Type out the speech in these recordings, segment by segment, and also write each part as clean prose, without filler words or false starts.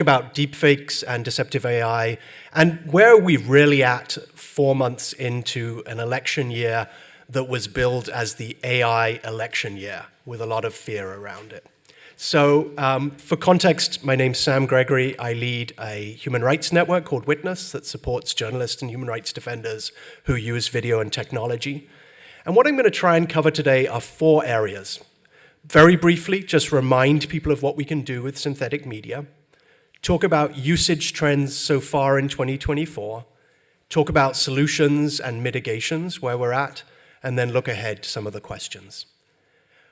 About deepfakes and deceptive AI, and where are we really at 4 months into an election year that was billed as the AI election year, with a lot of fear around it. So for context, my name's Sam Gregory. I lead a human rights network called Witness that supports journalists and human rights defenders who use video and technology. And what I'm going to try and cover today are 4 areas. Very briefly, just remind people of what we can do with synthetic media. Talk about usage trends so far in 2024, talk about solutions and mitigations, where we're at, and then look ahead to some of the questions.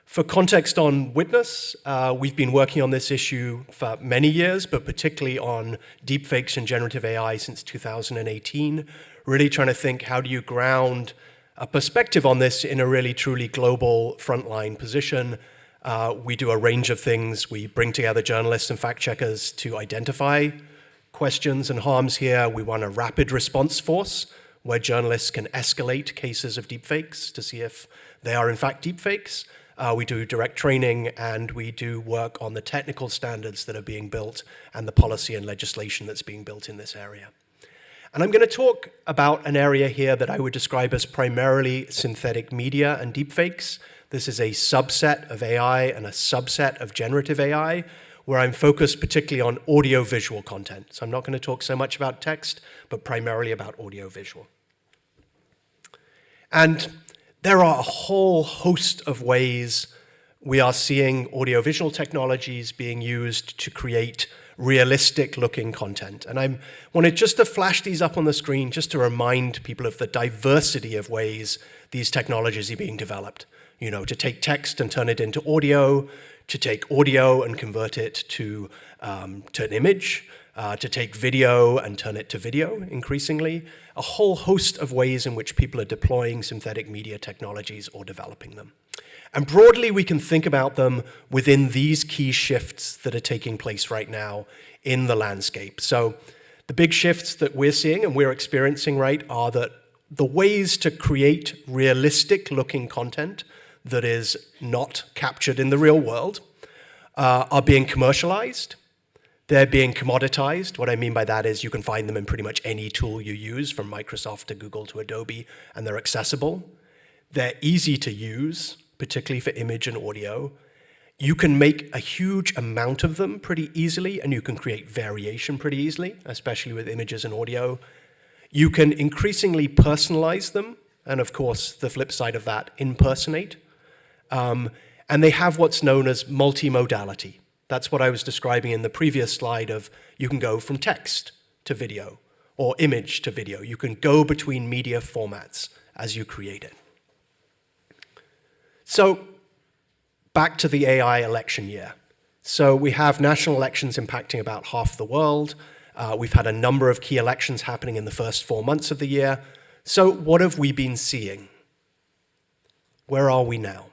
For context on Witness, we've been working on this issue for many years, but particularly on deepfakes and generative AI since 2018, really trying to think, how do you ground a perspective on this in a really truly global frontline position. We do a range of things. We bring together journalists and fact checkers to identify questions and harms here. We run a rapid response force where journalists can escalate cases of deepfakes to see if they are in fact deepfakes. We do direct training, and we do work on the technical standards that are being built and the policy and legislation that's being built in this area. And I'm going to talk about an area here that I would describe as primarily synthetic media and deepfakes. This is a subset of AI and a subset of generative AI, where I'm focused particularly on audio-visual content. So I'm not going to talk so much about text, but primarily about audio-visual. And there are a whole host of ways we are seeing audio-visual technologies being used to create realistic-looking content. And I wanted just to flash these up on the screen just to remind people of the diversity of ways these technologies are being developed. You know, to take text and turn it into audio, to take audio and convert it to an image, to take video and turn it to video increasingly, a whole host of ways in which people are deploying synthetic media technologies or developing them. And broadly, we can think about them within these key shifts that are taking place right now in the landscape. So the big shifts that we're seeing and we're experiencing, right, are that the ways to create realistic-looking content that is not captured in the real world are being commercialized. They're being commoditized. What I mean by that is you can find them in pretty much any tool you use, from Microsoft to Google to Adobe, and they're accessible. They're easy to use, particularly for image and audio. You can make a huge amount of them pretty easily, and you can create variation pretty easily, especially with images and audio. You can increasingly personalize them, and of course, the flip side of that, impersonate. And they have what's known as multimodality. That's what I was describing in the previous slide of you can go from text to video or image to video. You can go between media formats as you create it. So back to the AI election year. So we have national elections impacting about half the world. We've had a number of key elections happening in the first 4 months of the year. So what have we been seeing? Where are we now?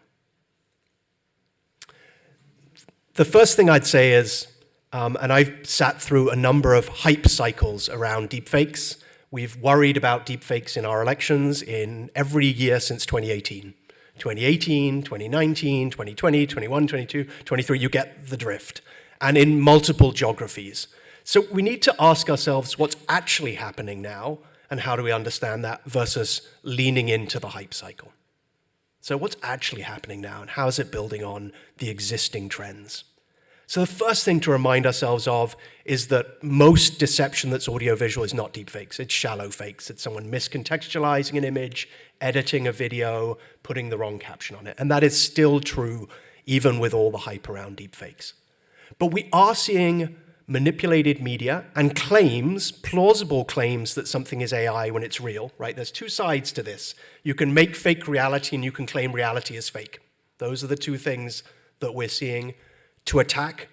The first thing I'd say is, and I've sat through a number of hype cycles around deepfakes. We've worried about deepfakes in our elections in every year since 2018. 2018, 2019, 2020, 21, 22, 23, you get the drift, and in multiple geographies. So we need to ask ourselves what's actually happening now, and how do we understand that versus leaning into the hype cycle. So what's actually happening now, and how is it building on the existing trends? So the first thing to remind ourselves of is that most deception that's audiovisual is not deepfakes. It's shallow fakes. It's someone miscontextualizing an image, editing a video, putting the wrong caption on it. And that is still true even with all the hype around deepfakes. But we are seeing manipulated media and claims, plausible claims that something is AI when it's real, right? There's two sides to this. You can make fake reality and you can claim reality is fake. Those are the two things that we're seeing: to attack,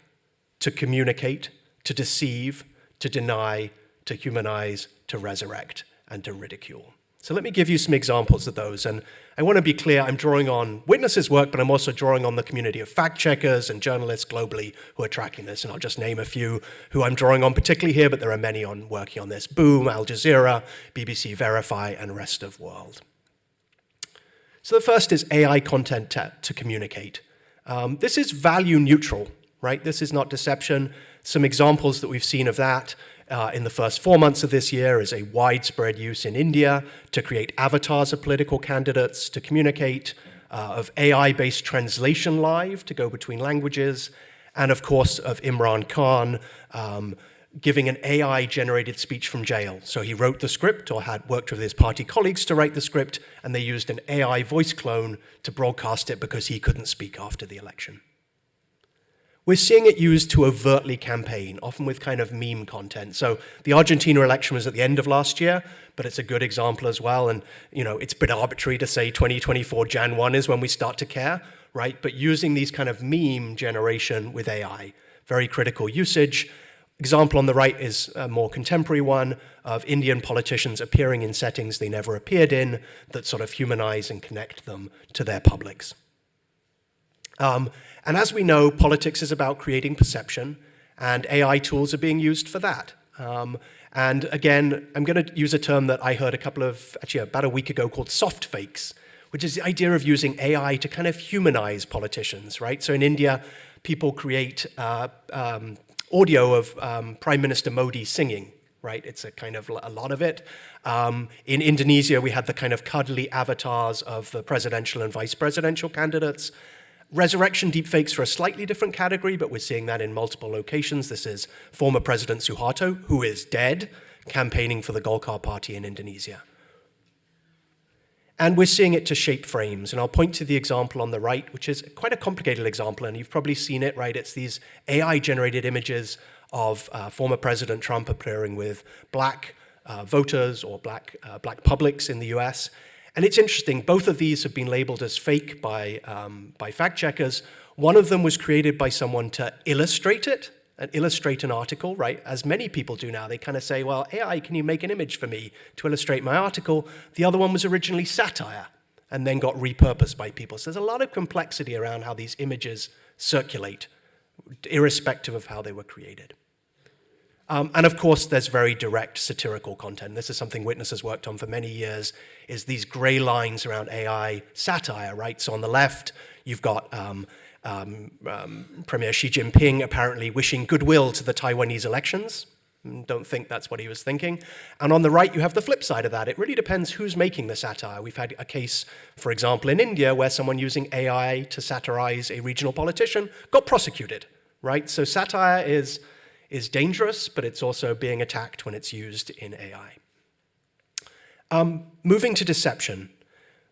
to communicate, to deceive, to deny, to humanize, to resurrect, and to ridicule. So let me give you some examples of those. And I want to be clear, I'm drawing on Witness's work, but I'm also drawing on the community of fact checkers and journalists globally who are tracking this. And I'll just name a few who I'm drawing on particularly here, but there are many working on this. Boom, Al Jazeera, BBC Verify, and rest of world. So the first is AI content to communicate. This is value neutral, right? This is not deception. Some examples that we've seen of that in the first 4 months of this year is a widespread use in India to create avatars of political candidates, to communicate, of AI-based translation live to go between languages, and of course of Imran Khan giving an AI-generated speech from jail. So he wrote the script or had worked with his party colleagues to write the script, and they used an AI voice clone to broadcast it because he couldn't speak after the election. We're seeing it used to overtly campaign, often with kind of meme content. So the Argentina election was at the end of last year, but it's a good example as well. And it's a bit arbitrary to say 2024 Jan 1 is when we start to care, right? But using these kind of meme generation with AI, very critical usage. Example on the right is a more contemporary one of Indian politicians appearing in settings they never appeared in that sort of humanize and connect them to their publics. And as we know, politics is about creating perception, and AI tools are being used for that. And again, I'm going to use a term that I heard about a week ago called soft fakes, which is the idea of using AI to kind of humanize politicians, right? So in India, people create audio of Prime Minister Modi singing, right? It's a kind of a lot of it. In Indonesia, we had the kind of cuddly avatars of the presidential and vice presidential candidates. Resurrection deepfakes are a slightly different category, but we're seeing that in multiple locations. This is former President Suharto, who is dead, campaigning for the Golkar party in Indonesia. And we're seeing it to shape frames. And I'll point to the example on the right, which is quite a complicated example, and you've probably seen it, right? It's these AI-generated images of former President Trump appearing with black voters or black publics in the US. And it's interesting, both of these have been labeled as fake by fact checkers. One of them was created by someone to illustrate it, and illustrate an article, right? As many people do now. They kind of say, well, AI, can you make an image for me to illustrate my article? The other one was originally satire and then got repurposed by people. So there's a lot of complexity around how these images circulate, irrespective of how they were created. And of course, there's very direct satirical content. This is something Witness has worked on for many years, is these gray lines around AI satire, right? So on the left, you've got Premier Xi Jinping apparently wishing goodwill to the Taiwanese elections. Don't think that's what he was thinking. And on the right, you have the flip side of that. It really depends who's making the satire. We've had a case, for example, in India, where someone using AI to satirize a regional politician got prosecuted, right? So satire is dangerous, but it's also being attacked when it's used in AI. Moving to deception.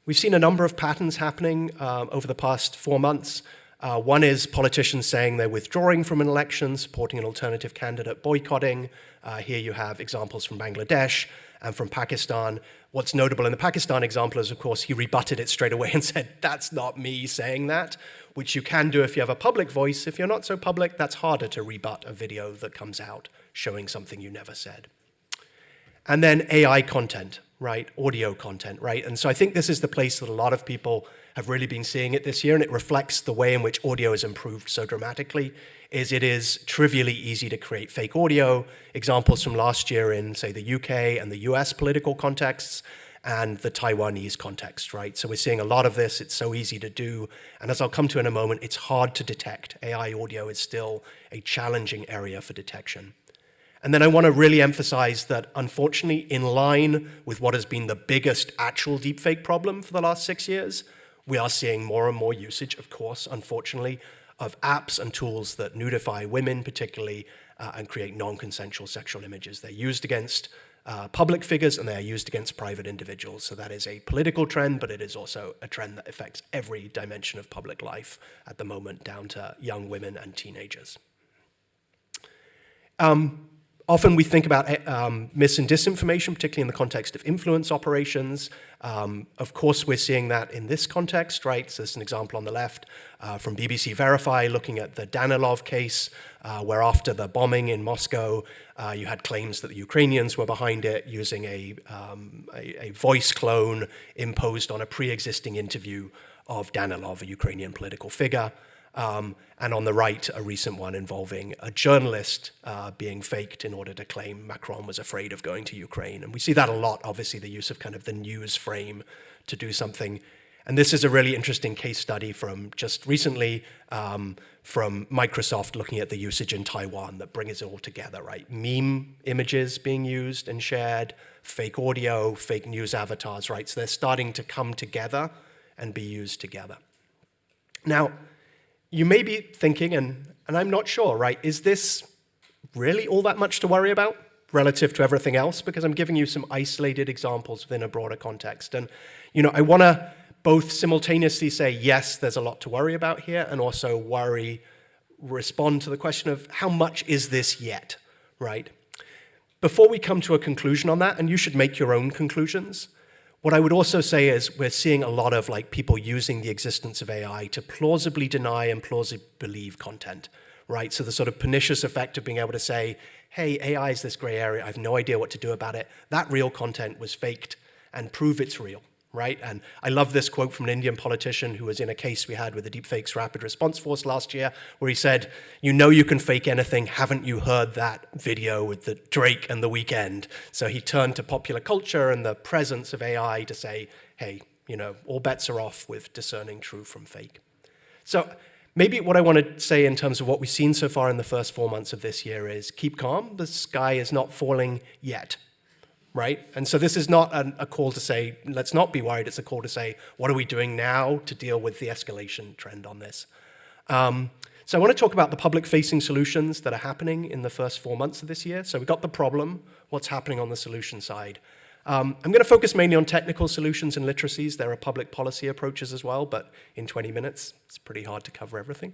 We've seen a number of patterns happening over the past 4 months. One is politicians saying they're withdrawing from an election, supporting an alternative candidate, boycotting. Here you have examples from Bangladesh and from Pakistan. What's notable in the Pakistan example is, of course, he rebutted it straight away and said, that's not me saying that, which you can do if you have a public voice. If you're not so public, that's harder to rebut a video that comes out showing something you never said. And then AI content, right? Audio content, right? And so I think this is the place that a lot of people have really been seeing it this year, and it reflects the way in which audio has improved so dramatically, is it is trivially easy to create fake audio. Examples from last year in, say, the UK and the US political contexts and the Taiwanese context, right? So we're seeing a lot of this. It's so easy to do. And as I'll come to in a moment, it's hard to detect. AI audio is still a challenging area for detection. And then I want to really emphasize that, unfortunately, in line with what has been the biggest actual deepfake problem for the last 6 years, we are seeing more and more usage, of course, unfortunately, of apps and tools that nudify women particularly and create non-consensual sexual images. They're used against public figures and they are used against private individuals. So that is a political trend, but it is also a trend that affects every dimension of public life at the moment, down to young women and teenagers. Often we think about mis and disinformation, particularly in the context of influence operations. Of course, we're seeing that in this context, right? So there's an example on the left from BBC Verify looking at the Danilov case, where after the bombing in Moscow, you had claims that the Ukrainians were behind it using a voice clone imposed on a pre-existing interview of Danilov, a Ukrainian political figure. And on the right, a recent one involving a journalist being faked in order to claim Macron was afraid of going to Ukraine. And we see that a lot, obviously, the use of kind of the news frame to do something. And this is a really interesting case study from just recently from Microsoft looking at the usage in Taiwan that brings it all together, right? Meme images being used and shared, fake audio, fake news avatars, right? So they're starting to come together and be used together. Now, you may be thinking, and I'm not sure, right? Is this really all that much to worry about relative to everything else? Because I'm giving you some isolated examples within a broader context. And, I want to both simultaneously say, yes, there's a lot to worry about here, and also respond to the question of how much is this yet, right? Before we come to a conclusion on that, and you should make your own conclusions, what I would also say is we're seeing a lot of people using the existence of AI to plausibly deny and plausibly believe content, right? So the sort of pernicious effect of being able to say, hey, AI is this gray area, I have no idea what to do about it. That real content was faked, and prove it's real, right? And I love this quote from an Indian politician who was in a case we had with the Deepfakes Rapid Response Force last year, where he said, you can fake anything, haven't you heard that video with the Drake and The Weeknd? So he turned to popular culture and the presence of AI to say, hey, all bets are off with discerning true from fake. So maybe what I want to say in terms of what we've seen so far in the first 4 months of this year is keep calm, the sky is not falling yet. Right? And so this is not a call to say, let's not be worried. It's a call to say, what are we doing now to deal with the escalation trend on this? So I want to talk about the public-facing solutions that are happening in the first 4 months of this year. So we've got the problem, what's happening on the solution side. I'm going to focus mainly on technical solutions and literacies. There are public policy approaches as well, but in 20 minutes, it's pretty hard to cover everything.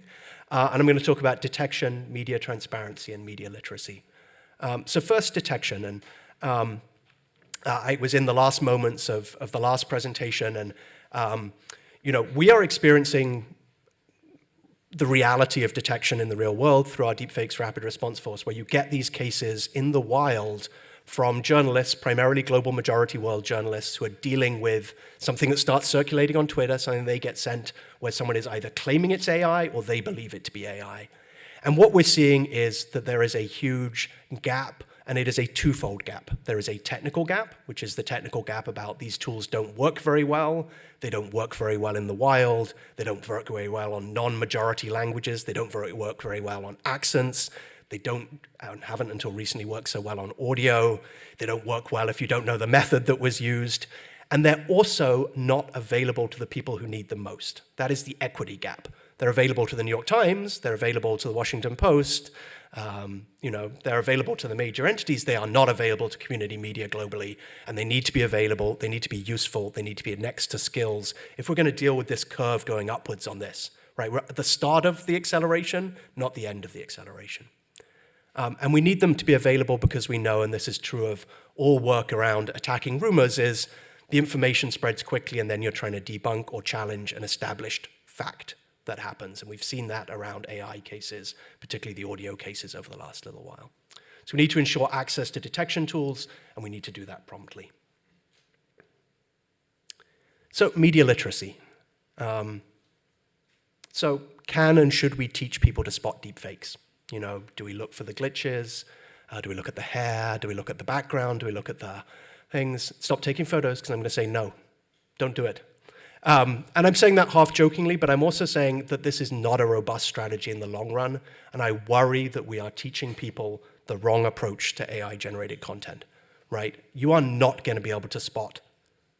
And I'm going to talk about detection, media transparency, and media literacy. So first, detection. And I was in the last moments of the last presentation, and we are experiencing the reality of detection in the real world through our Deepfakes Rapid Response Force, where you get these cases in the wild from journalists, primarily global majority world journalists, who are dealing with something that starts circulating on Twitter, something they get sent where someone is either claiming it's AI or they believe it to be AI. And what we're seeing is that there is a huge gap, and it is a twofold gap. There is a technical gap, which is the technical gap about these tools don't work very well. They don't work very well in the wild. They don't work very well on non-majority languages. They don't work very well on accents. They don't, and haven't until recently, worked so well on audio. They don't work well if you don't know the method that was used. And they're also not available to the people who need them most. That is the equity gap. They're available to the New York Times. They're available to the Washington Post. They're available to the major entities. They are not available to community media globally, and they need to be available. They need to be useful. They need to be next to skills if we're going to deal with this curve going upwards on this. Right? We're at the start of the acceleration, not the end of the acceleration. And we need them to be available because we know, and this is true of all work around attacking rumors, is the information spreads quickly, and then you're trying to debunk or challenge an established fact that happens. And we've seen that around AI cases, particularly the audio cases over the last little while. So we need to ensure access to detection tools, and we need to do that promptly. So media literacy. So can and should we teach people to spot deepfakes? Do we look for the glitches? Do we look at the hair? Do we look at the background? Do we look at the things? Stop taking photos, because I'm going to say no. Don't do it. And I'm saying that half jokingly, but I'm also saying that this is not a robust strategy in the long run, and I worry that we are teaching people the wrong approach to AI-generated content, right? You are not going to be able to spot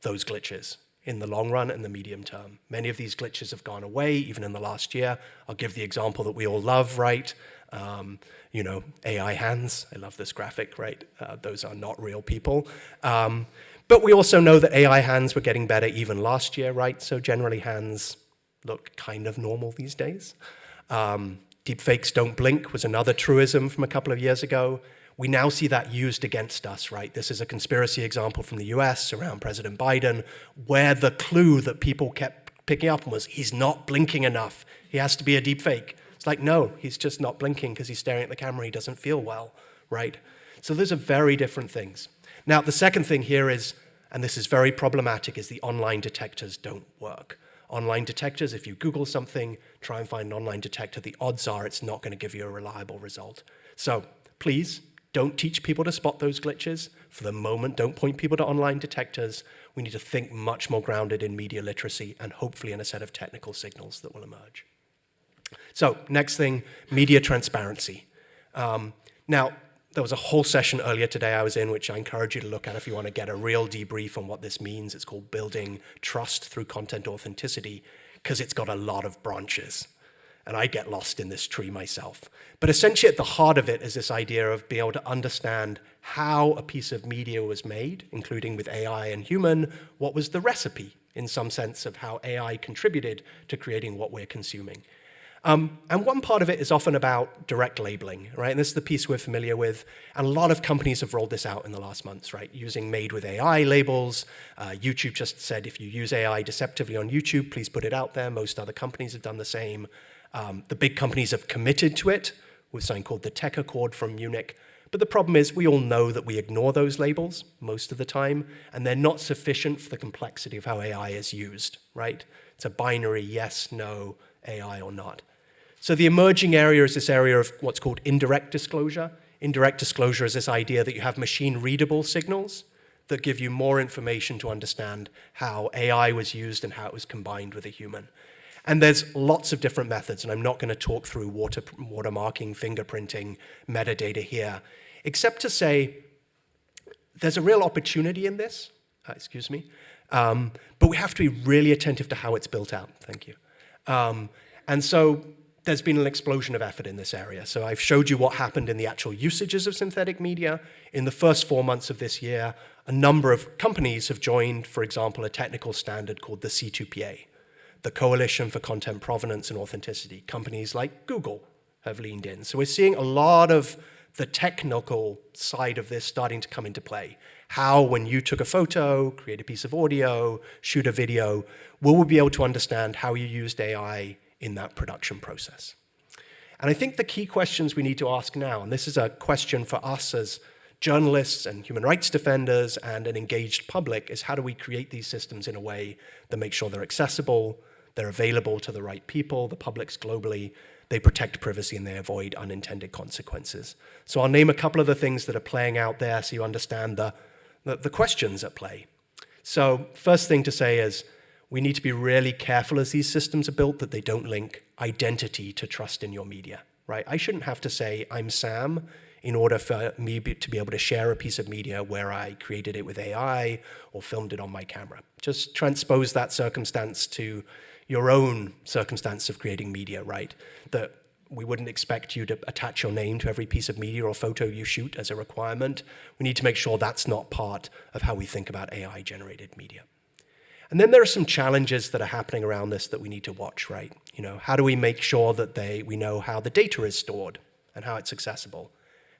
those glitches in the long run and the medium term. Many of these glitches have gone away, even in the last year. I'll give the example that we all love, right? AI hands. I love this graphic, right? Those are not real people. But we also know that AI hands were getting better even last year, right? So generally hands look kind of normal these days. Deepfakes don't blink was another truism from a couple of years ago. We now see that used against us, right? This is a conspiracy example from the US around President Biden, where the clue that people kept picking up on was he's not blinking enough. He has to be a deepfake. It's like, no, he's just not blinking because he's staring at the camera. He doesn't feel well, right? So those are very different things. Now, the second thing here is, and this is very problematic, is the online detectors don't work. Online detectors, if you Google something, try and find an online detector, the odds are it's not going to give you a reliable result. So please Don't teach people to spot those glitches. For the moment, don't point people to online detectors. We need to think much more grounded in media literacy and hopefully in a set of technical signals that will emerge. So next thing, media transparency. Now, there was a whole session earlier today I was in, which I encourage you to look at if you want to get a real debrief on what this means. It's called Building Trust Through Content Authenticity, because it's got a lot of branches. And I get lost in this tree myself. But essentially at the heart of it is this idea of being able to understand how a piece of media was made, including with AI and human, what was the recipe, in some sense, of how AI contributed to creating what we're consuming. And one part of it is often about direct labeling, right? And this is the piece we're familiar with. And a lot of companies have rolled this out in the last months, right? Using made with AI labels. YouTube just said, if you use AI deceptively on YouTube, please put it out there. Most other companies have done the same. The big companies have committed to it with something called the Tech Accord from Munich. But the problem is we all know that we ignore those labels most of the time, and they're not sufficient for the complexity of how AI is used, right? It's a binary yes, no, AI or not. So the emerging area is this area of what's called indirect disclosure. Indirect disclosure is this idea that you have machine-readable signals that give you more information to understand how AI was used and how it was combined with a human. And there's lots of different methods, and I'm not going to talk through watermarking, fingerprinting, metadata here, except to say there's a real opportunity in this, but we have to be really attentive to how it's built out. Thank you. And so there's been an explosion of effort in this area. So I've showed you what happened in the actual usages of synthetic media. In the first 4 months of this year, a number of companies have joined, for example, a technical standard called the C2PA, the Coalition for Content Provenance and Authenticity. Companies like Google have leaned in. So we're seeing a lot of the technical side of this starting to come into play. How, when you took a photo, create a piece of audio, shoot a video, will we be able to understand how you used AI in that production process? And I think the key questions we need to ask now, and this is a question for us as journalists and human rights defenders and an engaged public, is how do we create these systems in a way that makes sure they're accessible, they're available to the right people, the publics globally, they protect privacy, and they avoid unintended consequences. So I'll name a couple of the things that are playing out there so you understand the questions at play. So first thing to say is we need to be really careful as these systems are built that they don't link identity to trust in your media, right? I shouldn't have to say I'm Sam in order for me to be able to share a piece of media where I created it with AI or filmed it on my camera. Just transpose that circumstance to your own circumstance of creating media, right? That we wouldn't expect you to attach your name to every piece of media or photo you shoot as a requirement. We need to make sure that's not part of how we think about AI-generated media. And then there are some challenges that are happening around this that we need to watch, right? You know, how do we make sure that we know how the data is stored and how it's accessible?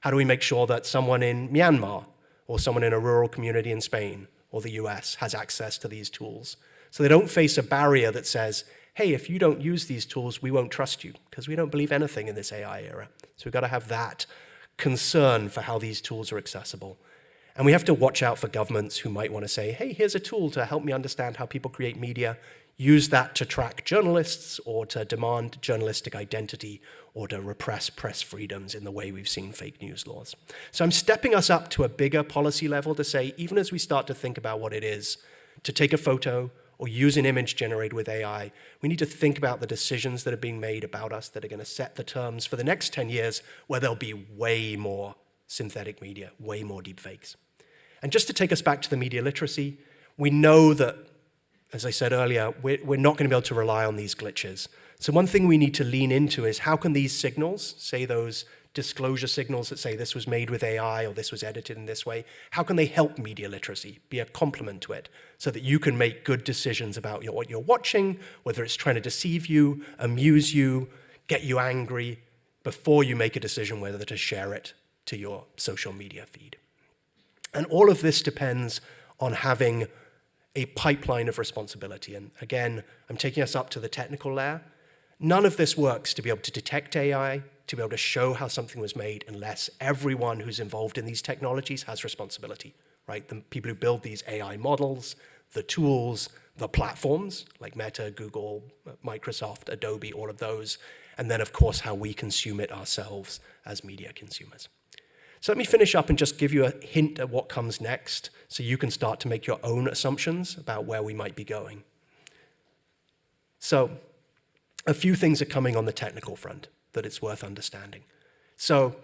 How do we make sure that someone in Myanmar or someone in a rural community in Spain or the US has access to these tools so they don't face a barrier that says, hey, if you don't use these tools, we won't trust you because we don't believe anything in this AI era. So we've got to have that concern for how these tools are accessible. And we have to watch out for governments who might want to say, hey, here's a tool to help me understand how people create media. Use that to track journalists or to demand journalistic identity or to repress press freedoms in the way we've seen fake news laws. So I'm stepping us up to a bigger policy level to say, even as we start to think about what it is to take a photo or use an image generated with AI, we need to think about the decisions that are being made about us that are going to set the terms for the next 10 years where there'll be way more synthetic media, way more deepfakes. And just to take us back to the media literacy, we know that, as I said earlier, we're not going to be able to rely on these glitches. So one thing we need to lean into is how can these signals, say those disclosure signals that say this was made with AI or this was edited in this way, how can they help media literacy, be a complement to it, so that you can make good decisions about what you're watching, whether it's trying to deceive you, amuse you, get you angry, before you make a decision whether to share it to your social media feed. And all of this depends on having a pipeline of responsibility. And again, I'm taking us up to the technical layer. None of this works to be able to detect AI, to be able to show how something was made, unless everyone who's involved in these technologies has responsibility, right? The people who build these AI models, the tools, the platforms, like Meta, Google, Microsoft, Adobe, all of those, and then, of course, how we consume it ourselves as media consumers. So let me finish up and just give you a hint at what comes next so you can start to make your own assumptions about where we might be going. So a few things are coming on the technical front that it's worth understanding. So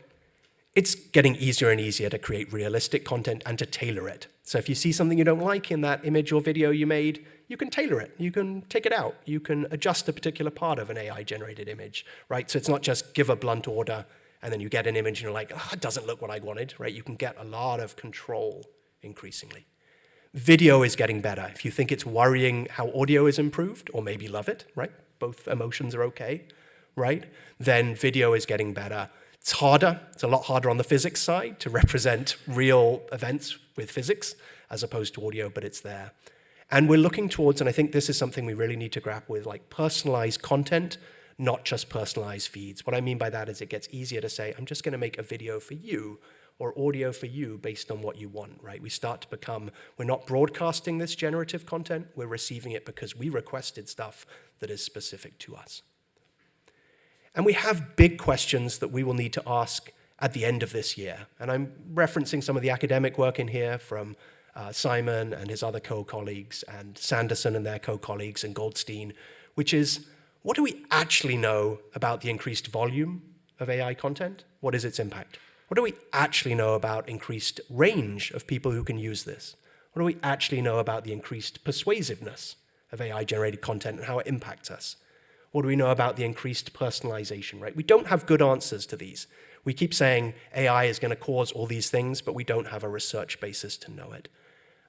it's getting easier and easier to create realistic content and to tailor it. So if you see something you don't like in that image or video you made, you can tailor it. You can take it out. You can adjust a particular part of an AI-generated image, right? So it's not just give a blunt order and then you get an image and you're like, oh, it doesn't look what I wanted, right? You can get a lot of control increasingly. Video is getting better. If you think it's worrying how audio is improved, or maybe love it, right? Both emotions are okay, right? Then video is getting better. It's harder. It's a lot harder on the physics side to represent real events with physics as opposed to audio, but it's there. And we're looking towards, and I think this is something we really need to grapple with, like personalized content, not just personalized feeds. What I mean by that is it gets easier to say, I'm just going to make a video for you or audio for you based on what you want, right? We start to become, we're not broadcasting this generative content, we're receiving it because we requested stuff that is specific to us. And we have big questions that we will need to ask at the end of this year. And I'm referencing some of the academic work in here from Simon and his other co-colleagues and Sanderson and their co-colleagues and Goldstein, which is, what do we actually know about the increased volume of AI content? What is its impact? What do we actually know about increased range of people who can use this? What do we actually know about the increased persuasiveness of AI-generated content and how it impacts us? What do we know about the increased personalization, right? We don't have good answers to these. We keep saying AI is going to cause all these things, but we don't have a research basis to know it.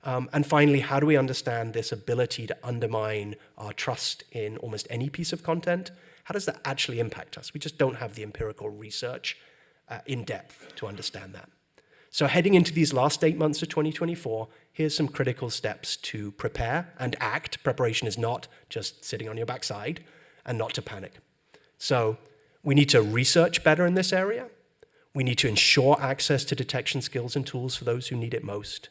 And finally, how do we understand this ability to undermine our trust in almost any piece of content? How does that actually impact us? We just don't have the empirical research in depth to understand that. So heading into these last 8 months of 2024, here's some critical steps to prepare and act. Preparation is not just sitting on your backside, and not to panic. So we need to research better in this area. We need to ensure access to detection skills and tools for those who need it most.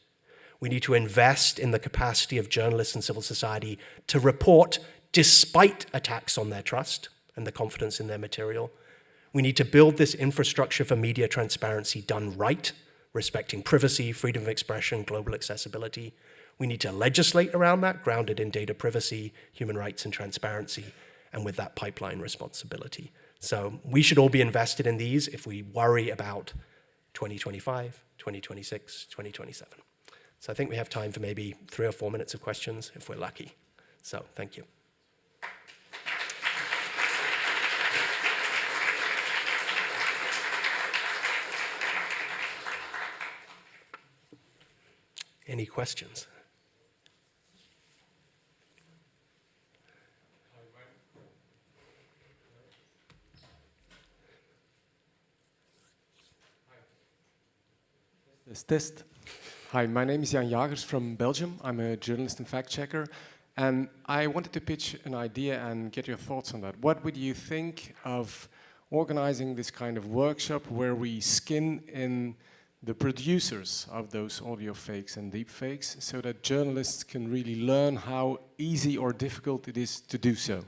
We need to invest in the capacity of journalists and civil society to report despite attacks on their trust and the confidence in their material. We need to build this infrastructure for media transparency done right, respecting privacy, freedom of expression, global accessibility. We need to legislate around that, grounded in data privacy, human rights, and transparency, and with that pipeline responsibility. So we should all be invested in these if we worry about 2025, 2026, 2027. So I think we have time for maybe 3 or 4 minutes of questions if we're lucky. So thank you. Any questions? Test. Hi, my name is Jan Jagers from Belgium. I'm a journalist and fact checker. And I wanted to pitch an idea and get your thoughts on that. What would you think of organizing this kind of workshop where we skin in the producers of those audio fakes and deep fakes so that journalists can really learn how easy or difficult it is to do so?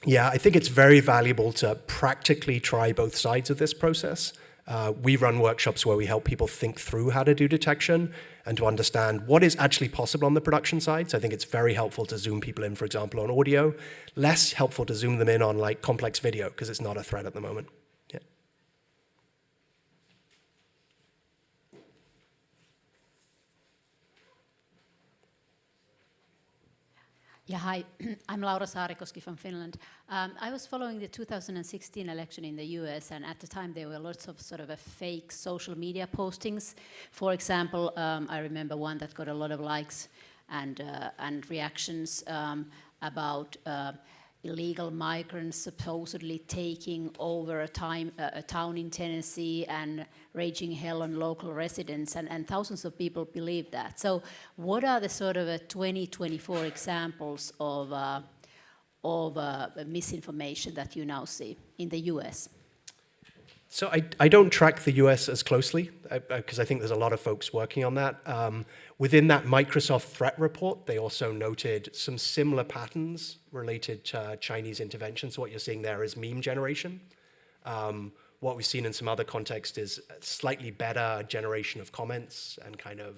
Yeah, I think it's very valuable to practically try both sides of this process. We run workshops where we help people think through how to do detection and to understand what is actually possible on the production side. So I think it's very helpful to zoom people in, for example, on audio. Less helpful to zoom them in on like complex video because it's not a threat at the moment. Yeah. Yeah, hi, I'm Laura Saarikoski from Finland. I was following the 2016 election in the US, and at the time there were lots of sort of a fake social media postings. For example, I remember one that got a lot of likes and reactions about illegal migrants supposedly taking over a town in Tennessee and raging hell on local residents, and thousands of people believe that. So what are the sort of 2024 examples of misinformation that you now see in the US? So I don't track the US as closely because I think there's a lot of folks working on that. Within that Microsoft threat report, they also noted some similar patterns related to Chinese intervention. So what you're seeing there is meme generation, what we've seen in some other contexts is a slightly better generation of comments and kind of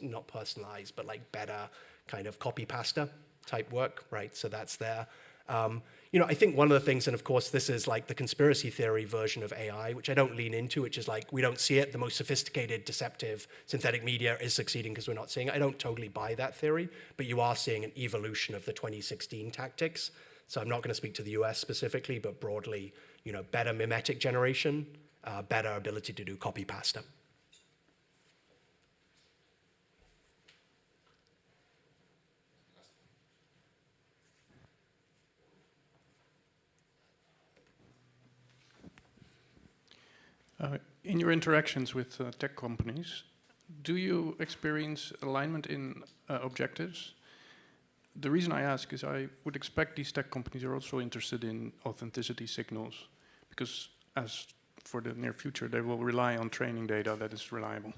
not personalized, but like better kind of copy pasta type work, right? So that's there. You know, I think one of the things, and of course this is like the conspiracy theory version of AI, which I don't lean into, which is like, we don't see it. The most sophisticated, deceptive, synthetic media is succeeding because we're not seeing it. I don't totally buy that theory, but you are seeing an evolution of the 2016 tactics. So I'm not going to speak to the US specifically, but broadly, you know, better mimetic generation, better ability to do copy pasta. In your interactions with tech companies, do you experience alignment in objectives? The reason I ask is I would expect these tech companies are also interested in authenticity signals, because as for the near future, they will rely on training data that is reliable.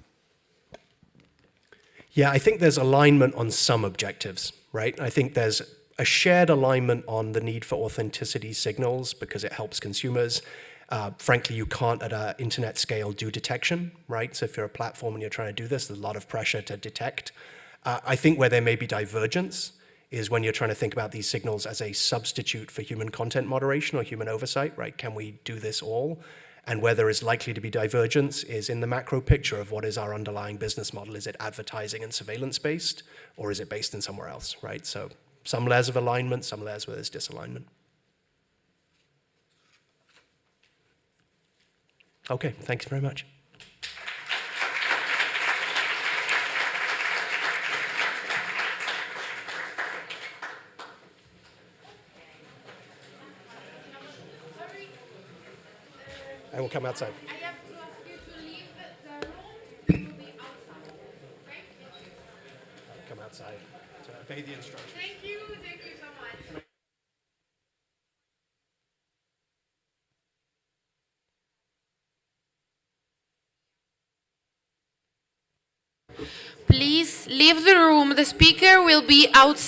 Yeah, I think there's alignment on some objectives, right? I think there's a shared alignment on the need for authenticity signals because it helps consumers. Frankly, you can't at an internet scale do detection, right? So if you're a platform and you're trying to do this, there's a lot of pressure to detect. I think where there may be divergence is when you're trying to think about these signals as a substitute for human content moderation or human oversight, right? Can we do this all? And where there is likely to be divergence is in the macro picture of what is our underlying business model. Is it advertising and surveillance based, or is it based in somewhere else, right? So some layers of alignment, some layers where there's disalignment. Okay, thanks very much. I will come outside. I have to ask you to leave the room. You will be outside. Okay? Come outside to obey the instructions. Thank you so much. Please leave the room. The speaker will be outside.